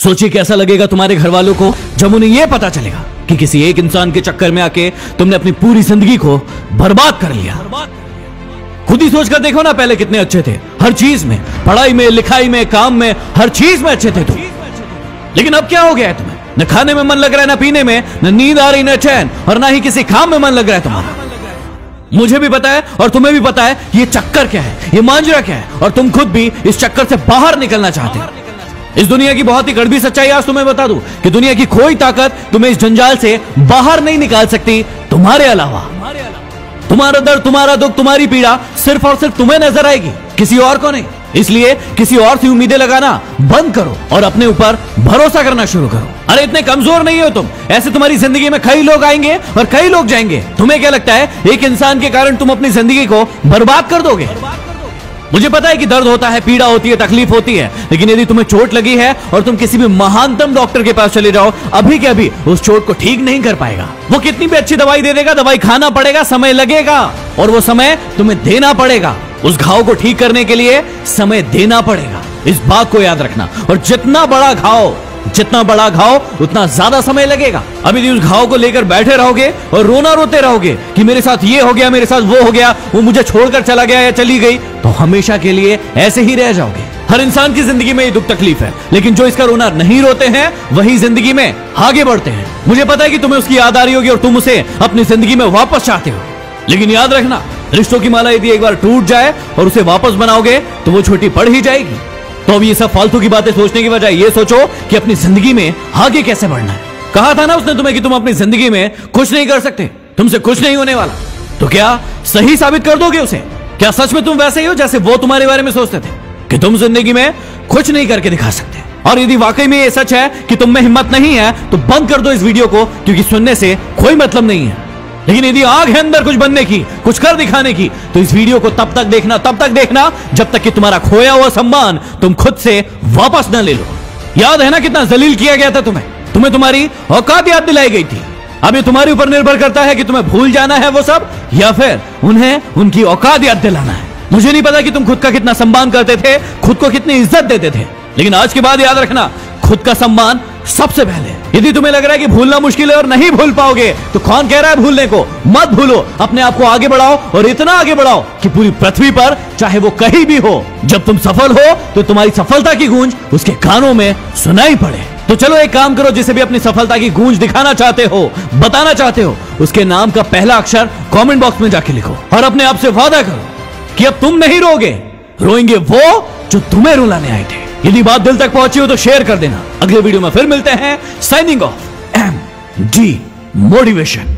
सोचिए कैसा लगेगा तुम्हारे घर वालों को जब उन्हें यह पता चलेगा कि किसी एक इंसान के चक्कर में आके तुमने अपनी पूरी जिंदगी को बर्बाद कर लिया। खुद ही सोचकर देखो ना, पहले कितने अच्छे थे हर चीज में, पढ़ाई में, लिखाई में, काम में, हर चीज में अच्छे थे तुम। लेकिन अब क्या हो गया है तुम्हें? न खाने में मन लग रहा है, न पीने में, न नींद आ रही, न चैन, और ना ही किसी काम में मन लग रहा है तुम्हारा। मुझे भी पता है और तुम्हें भी पता है ये चक्कर क्या है, ये मांजरा क्या है, और तुम खुद भी इस चक्कर से बाहर निकलना चाहते हो। इस दुनिया की बहुत ही कड़वी सच्चाई आज तुम्हें बता दूं कि दुनिया की कोई ताकत तुम्हें इस जंजाल से बाहर नहीं निकाल सकती तुम्हारे अलावा। तुम्हारा दर्द, तुम्हारा दुख, तुम्हारी पीड़ा सिर्फ और सिर्फ तुम्हें नजर आएगी, किसी और को नहीं। इसलिए किसी और से उम्मीदें लगाना बंद करो और अपने ऊपर भरोसा करना शुरू करो। अरे इतने कमजोर नहीं हो तुम, ऐसे तुम्हारी जिंदगी में कई लोग आएंगे और कई लोग जाएंगे। तुम्हें क्या लगता है एक इंसान के कारण तुम अपनी जिंदगी को बर्बाद कर दोगे? मुझे पता है कि दर्द होता है, पीड़ा होती है, तकलीफ होती है, लेकिन यदि तुम्हें चोट लगी है और तुम किसी भी महानतम डॉक्टर के पास चले जाओ, अभी के अभी उस चोट को ठीक नहीं कर पाएगा। वो कितनी भी अच्छी दवाई दे देगा, दवाई खाना पड़ेगा, समय लगेगा, और वो समय तुम्हें देना पड़ेगा। उस घाव को ठीक करने के लिए समय देना पड़ेगा, इस बात को याद रखना। और जितना बड़ा घाव उतना ज्यादा समय लगेगा। अभी उस घाव को लेकर बैठे रहोगे और रोना रोते रहोगे कि मेरे साथ ये हो गया, मेरे साथ वो हो गया, वो मुझे छोड़कर चला गया या चली गई, तो हमेशा के लिए ऐसे ही रह जाओगे। हर इंसान की जिंदगी में ये दुख तकलीफ है, लेकिन जो इसका रोना नहीं रोते हैं वही जिंदगी में आगे बढ़ते हैं। मुझे पता है कि तुम्हें उसकी याद आ रही होगी और तुम उसे अपनी जिंदगी में वापस चाहते हो, लेकिन याद रखना, रिश्तों की माला यदि एक बार टूट जाए और उसे वापस बनाओगे तो वो छोटी पड़ ही जाएगी। तो अब ये सब फालतू की बातें सोचने की बजाय ये सोचो कि अपनी जिंदगी में आगे कैसे बढ़ना है। कहा था ना उसने तुम्हें कि तुम अपनी जिंदगी में कुछ नहीं कर सकते, तुमसे कुछ नहीं होने वाला। तो क्या सही साबित कर दोगे उसे? क्या सच में तुम वैसे ही हो जैसे वो तुम्हारे बारे में सोचते थे कि तुम जिंदगी में कुछ नहीं करके दिखा सकते? और यदि वाकई में ये सच है कि तुम में हिम्मत नहीं है तो बंद कर दो इस वीडियो को, क्योंकि सुनने से कोई मतलब नहीं है। लेकिन यदि आग है अंदर कुछ बनने की, कुछ कर दिखाने की, तो इस वीडियो को तब तक देखना जब तक कि तुम्हारा खोया हुआ सम्मान तुम खुद से वापस न ले लो। याद है ना कितना जलील किया गया था तुम्हें तुम्हारी औकात याद दिलाई गई थी। अब ये तुम्हारे ऊपर निर्भर करता है कि तुम्हें भूल जाना है वो सब, या फिर उन्हें उनकी औकात याद दिलाना है। मुझे नहीं पता कि तुम खुद का कितना सम्मान करते थे, खुद को कितनी इज्जत देते थे, लेकिन आज के बाद याद रखना, खुद का सम्मान सबसे पहले। यदि तुम्हें लग रहा है कि भूलना मुश्किल है और नहीं भूल पाओगे, तो कौन कह रहा है भूलने को? मत भूलो, अपने आप को आगे बढ़ाओ, और इतना आगे बढ़ाओ कि पूरी पृथ्वी पर चाहे वो कहीं भी हो, जब तुम सफल हो तो तुम्हारी सफलता की गूंज उसके कानों में सुनाई पड़े। तो चलो एक काम करो, जिसे भी अपनी सफलता की गूंज दिखाना चाहते हो, बताना चाहते हो, उसके नाम का पहला अक्षर कमेंट बॉक्स में जाके लिखो और अपने आप से वादा करो कि अब तुम नहीं रोगे, रोएंगे वो जो तुम्हें रुलाने आए थे। यदि बात दिल तक पहुंची हो तो शेयर कर देना। अगले वीडियो में फिर मिलते हैं। Signing off, MD motivation.